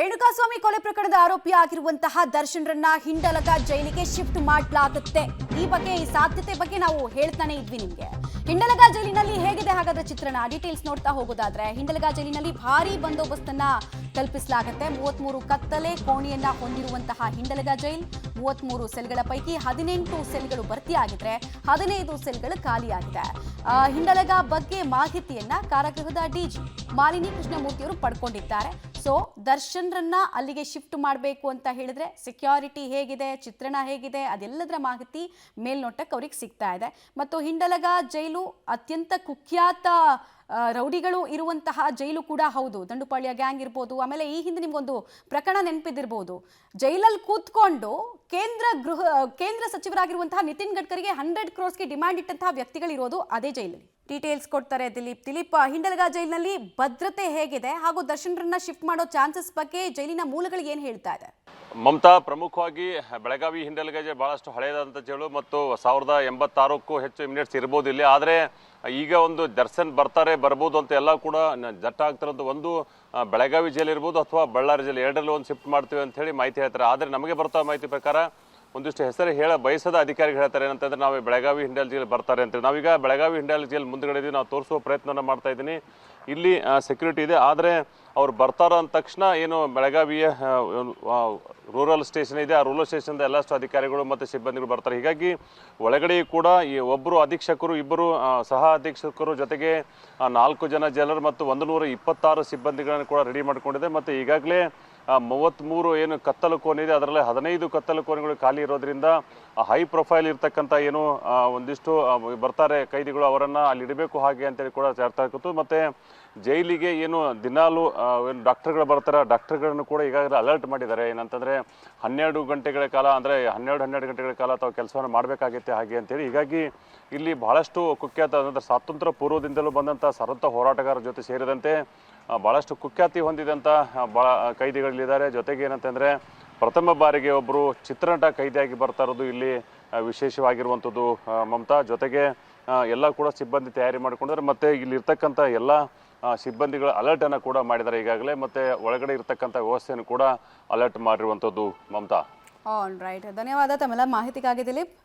ರೇಣುಕಾಸ್ವಾಮಿ ಕೊಲೆ ಪ್ರಕರಣದ ಆರೋಪಿ ಆಗಿರುವಂತಹ ದರ್ಶನ್ರನ್ನ ಹಿಂಡಲಗ ಜೈಲಿಗೆ ಶಿಫ್ಟ್ ಮಾಡಲಾಗುತ್ತೆ. ಈ ಸಾಧ್ಯತೆ ಬಗ್ಗೆ ನಾವು ಹೇಳ್ತಾನೆ ಇದ್ವಿ ನಿಮಗೆ. ಹಿಂಡಲಗ ಜೈಲಿನಲ್ಲಿ ಹೇಗಿದೆ ಹಾಗಾದ್ರೆ ಚಿತ್ರಣ ಡೀಟೇಲ್ಸ್ ನೋಡ್ತಾ ಹೋಗೋದಾದ್ರೆ, ಹಿಂಡಲಗ ಜೈಲಿನಲ್ಲಿ ಭಾರೀ ಬಂದೋಬಸ್ತನ್ನ ಕಲ್ಪಿಸಲಾಗುತ್ತೆ. 33 ಕತ್ತಲೆ ಕೋಣೆಯನ್ನ ಹೊಂದಿರುವಂತಹ ಹಿಂಡಲಗ ಜೈಲ್ 33 ಸೆಲ್ಗಳ ಪೈಕಿ 18 ಸೆಲ್ಗಳು ಭರ್ತಿಯಾಗಿದ್ರೆ 15 ಸೆಲ್ಗಳು ಖಾಲಿಯಾಗಿದೆ. ಹಿಂಡಲಗ ಬಗ್ಗೆ ಮಾಹಿತಿಯನ್ನ ಕಾರಾಗೃಹದ ಡಿಜಿ ಮಾಲಿನಿ ಕೃಷ್ಣಮೂರ್ತಿ ಅವರು ಪಡ್ಕೊಂಡಿದ್ದಾರೆ. ಸೊ ದರ್ಶನ್ರನ್ನ ಅಲ್ಲಿಗೆ ಶಿಫ್ಟ್ ಮಾಡಬೇಕು ಅಂತ ಹೇಳಿದ್ರೆ ಸೆಕ್ಯೂರಿಟಿ ಹೇಗಿದೆ, ಚಿತ್ರಣ ಹೇಗಿದೆ, ಅದೆಲ್ಲದರ ಮಾಹಿತಿ ಮೇಲ್ನೋಟಕ್ಕೆ ಅವ್ರಿಗೆ ಸಿಗ್ತಾ ಇದೆ. ಮತ್ತು ಹಿಂಡಲಗ ಜೈಲು ಅತ್ಯಂತ ಕುಖ್ಯಾತ ರೌಡಿಗಳು ಇರುವಂತಹ ಜೈಲು ಕೂಡ ಹೌದು. ದಂಡುಪಾಳ್ಯ ಗ್ಯಾಂಗ್ ಇರ್ಬೋದು. ಆಮೇಲೆ ಈ ಹಿಂದೆ ನಿಮ್ಗೊಂದು ಪ್ರಕರಣ ನೆನಪಿದಿರ್ಬೋದು. ಜೈಲಲ್ಲಿ ಕೂತ್ಕೊಂಡು ಕೇಂದ್ರ ಸಚಿವರಾಗಿರುವಂತಹ ನಿತಿನ್ ಗಡ್ಕರಿಗೆ 100 crores ಡಿಮ್ಯಾಂಡ್ ಇಟ್ಟಂತಹ ವ್ಯಕ್ತಿಗಳಿರೋದು ಅದೇ ಜೈಲಲ್ಲಿ. ಡೀಟೇಲ್ಸ್ ಕೊಡ್ತಾರೆ ದಿಲೀಪ್. ಹಿಂಡಲಗ ಜೈಲಿನಲ್ಲಿ ಭದ್ರತೆ ಹೇಗಿದೆ ಹಾಗೂ ದರ್ಶನ್ರನ್ನ ಶಿಫ್ಟ್ ಮಾಡೋ ಚಾನ್ಸಸ್ ಬಗ್ಗೆ ಜೈಲಿನ ಮೂಲಗಳು ಏನು ಹೇಳ್ತಾ ಇದೆ? ಮಮತಾ, ಪ್ರಮುಖವಾಗಿ ಬೆಳಗಾವಿ ಹಿಂಡಲಗ ಜೈಲು ಬಹಳಷ್ಟು ಹಳೆಯದಂತ ಜೈಲು ಮತ್ತು 1086ಕ್ಕೂ ಹೆಚ್ಚು ಇಮಿನೇಟ್ಸ್ ಇರ್ಬೋದು ಇಲ್ಲಿ. ಆದರೆ ಈಗ ಒಂದು ದರ್ಶನ್ ಬರ್ಬೋದು ಅಂತ ಎಲ್ಲ ಕೂಡ ಜಟ್ಟ ಆಗ್ತಿರೋದು. ಒಂದು ಬೆಳಗಾವಿ ಜೈಲು ಇರ್ಬೋದು ಅಥವಾ ಬಳ್ಳಾರಿ ಜೈಲು, ಎರಡರಲ್ಲಿ ಒಂದು ಶಿಫ್ಟ್ ಮಾಡ್ತೀವಿ ಅಂತ ಹೇಳಿ ಮಾಹಿತಿ ಹೇಳ್ತಾರೆ. ಆದರೆ ನಮಗೆ ಬರ್ತಾ ಮಾಹಿತಿ ಪ್ರಕಾರ ಒಂದಿಷ್ಟು ಹೆಸರು ಹೇಳ ಬಯಸದ ಅಧಿಕಾರಿಗಳು ಹೇಳ್ತಾರೆ ಏನಂತಂದ್ರೆ ನಾವು ಬೆಳಗಾವಿ ಹಿಂಡಲ್ ಜೈಲು ಬರ್ತಾರೆ ಅಂತೇಳಿ. ನಾವೀಗ ಬೆಳಗಾವಿ ಹಿಂಡಲ್ ಜೈಲು ಮುಂದ್ಗಡೆ ಇದೀವಿ, ನಾವು ತೋರಿಸುವ ಪ್ರಯತ್ನವನ್ನು ಮಾಡ್ತಾ ಇದ್ದೀನಿ. ಇಲ್ಲಿ ಸೆಕ್ಯೂರಿಟಿ ಇದೆ. ಆದರೆ ಅವ್ರು ಬರ್ತಾರ ಅಂದ ತಕ್ಷಣ ಏನು ಬೆಳಗಾವಿಯ ರೂರಲ್ ಸ್ಟೇಷನ್ ಇದೆ, ಆ ರೂರಲ್ ಸ್ಟೇಷನ್ದ ಎಲ್ಲಷ್ಟು ಅಧಿಕಾರಿಗಳು ಮತ್ತು ಸಿಬ್ಬಂದಿಗಳು ಬರ್ತಾರೆ. ಹೀಗಾಗಿ ಒಳಗಡೆ ಕೂಡ ಈ ಒಬ್ಬರು ಅಧೀಕ್ಷಕರು, ಇಬ್ಬರು ಸಹ ಅಧೀಕ್ಷಕರು ಜೊತೆಗೆ 4 ಜನ ಜೈಲರ್ ಮತ್ತು 126 ಸಿಬ್ಬಂದಿಗಳನ್ನು ಕೂಡ ರೆಡಿ ಮಾಡಿಕೊಂಡಿದೆ. ಮತ್ತು ಈಗಾಗಲೇ 33 ಏನು ಕತ್ತಲು ಕೋಣೆ ಇದೆ, ಅದರಲ್ಲಿ 15 ಕತ್ತಲು ಕೋಣೆಗಳು ಖಾಲಿ ಇರೋದ್ರಿಂದ ಹೈ ಪ್ರೊಫೈಲ್ ಇರ್ತಕ್ಕಂಥ ಏನು ಒಂದಿಷ್ಟು ಬರ್ತಾರೆ ಕೈದಿಗಳು, ಅವರನ್ನು ಅಲ್ಲಿ ಇಡಬೇಕು ಹಾಗೆ ಅಂತೇಳಿ ಕೂಡ ಅರ್ಥ ಆಗ್ತಿತ್ತು. ಮತ್ತು ಜೈಲಿಗೆ ಏನು ದಿನಾಲು ಏನು ಡಾಕ್ಟರ್ಗಳು ಬರ್ತಾರೆ, ಡಾಕ್ಟರ್ಗಳನ್ನು ಕೂಡ ಈಗಾಗಲೇ ಅಲರ್ಟ್ ಮಾಡಿದ್ದಾರೆ. ಏನಂತಂದರೆ 12 ಗಂಟೆಗಳ ಕಾಲ, ಅಂದರೆ 12 ಗಂಟೆಗಳ ಕಾಲ ತಾವು ಕೆಲಸವನ್ನು ಮಾಡಬೇಕಾಗುತ್ತೆ ಹಾಗೆ ಅಂತೇಳಿ. ಹೀಗಾಗಿ ಇಲ್ಲಿ ಬಹಳಷ್ಟು ಕುಖ್ಯಾತ ಅಂದರೆ ಸ್ವಾತಂತ್ರ್ಯ ಪೂರ್ವದಿಂದಲೂ ಬಂದಂಥ ಸರ್ವತ ಹೋರಾಟಗಾರರ ಜೊತೆ ಸೇರಿದಂತೆ ಭಾಳಷ್ಟು ಕುಖ್ಯಾತಿ ಹೊಂದಿದಂಥ ಕೈದಿಗಳಿದ್ದಾರೆ. ಜೊತೆಗೆ ಏನಂತಂದರೆ ಪ್ರಥಮ ಬಾರಿಗೆ ಒಬ್ಬರು ಚಿತ್ರನಟ ಕೈದಿಯಾಗಿ ಬರ್ತಾ ಇರೋದು ಇಲ್ಲಿ ವಿಶೇಷವಾಗಿರುವಂಥದ್ದು ಮಮತಾ. ಜೊತೆಗೆ ಎಲ್ಲ ಕೂಡ ಸಿಬ್ಬಂದಿ ತಯಾರಿ ಮಾಡಿಕೊಂಡಿದ್ದಾರೆ. ಮತ್ತು ಇಲ್ಲಿ ಇರ್ತಕ್ಕಂಥ ಎಲ್ಲ ಸಿಬ್ಬಂದಿಗಳ ಅಲರ್ಟನ್ನು ಕೂಡ ಮಾಡಿದ್ದಾರೆ ಈಗಾಗಲೇ. ಮತ್ತು ಒಳಗಡೆ ಇರ್ತಕ್ಕಂಥ ವ್ಯವಸ್ಥೆಯನ್ನು ಕೂಡ ಅಲರ್ಟ್ ಮಾಡಿರುವಂಥದ್ದು ಮಮತಾ. ಆಲ್ ರೈಟ್, ಧನ್ಯವಾದ ತಮ್ಮೆಲ್ಲ ಮಾಹಿತಿಗಾಗಿ ದಿಲೀಪ್.